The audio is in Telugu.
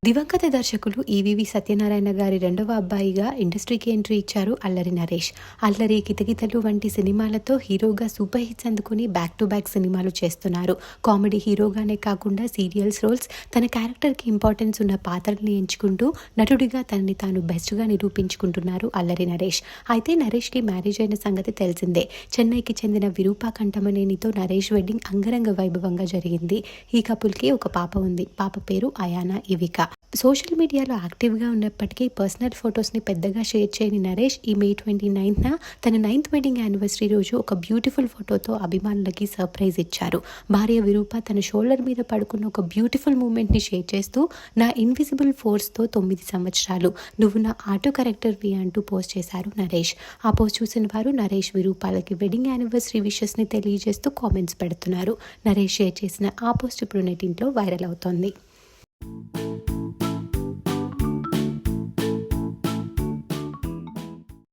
దివంగత దర్శకులు ఈవీవి సత్యనారాయణ గారి రెండవ అబ్బాయిగా ఇండస్ట్రీకి ఎంట్రీ ఇచ్చారు అల్లరి నరేష్. అల్లరి, కితకితలు వంటి సినిమాలతో హీరోగా సూపర్ హిట్స్ అందుకుని బ్యాక్ టు బ్యాక్ సినిమాలు చేస్తున్నారు. కామెడీ హీరోగానే కాకుండా సీరియల్స్ రోల్స్, తన క్యారెక్టర్కి ఇంపార్టెన్స్ ఉన్న పాత్రల్ని ఎంచుకుంటూ నటుడిగా తనని తాను బెస్ట్గా నిరూపించుకుంటున్నారు అల్లరి నరేష్. అయితే నరేష్కి మ్యారేజ్ అయిన సంగతి తెలిసిందే. చెన్నైకి చెందిన విరూపా కంఠమనేనితో నరేష్ వెడ్డింగ్ అంగరంగ వైభవంగా జరిగింది. ఈ కపుల్కి ఒక పాప ఉంది. పాప పేరు అయానా ఇవిక. సోషల్ మీడియాలో యాక్టివ్గా ఉన్నప్పటికీ పర్సనల్ ఫొటోస్ని పెద్దగా షేర్ చేయని నరేష్ ఈ మే 29న తన 9th వెడ్డింగ్ యానివర్సరీ రోజు ఒక బ్యూటిఫుల్ ఫోటోతో అభిమానులకి సర్ప్రైజ్ ఇచ్చారు. భార్య విరూప తన షోల్డర్ మీద పడుకున్న ఒక బ్యూటిఫుల్ మూమెంట్ని షేర్ చేస్తూ, నా ఇన్విజిబుల్ ఫోర్స్తో 9 సంవత్సరాలు, నువ్వు నా ఆటో కరెక్టర్వి అంటూ పోస్ట్ చేశారు నరేష్. ఆ పోస్ట్ చూసిన వారు నరేష్ విరూపాలకి వెడ్డింగ్ యానివర్సరీ విషెస్ని తెలియజేస్తూ కామెంట్స్ పెడుతున్నారు. నరేష్ షేర్ చేసిన ఆ పోస్ట్ ఇప్పుడు నెట్టింట్లో వైరల్ అవుతోంది.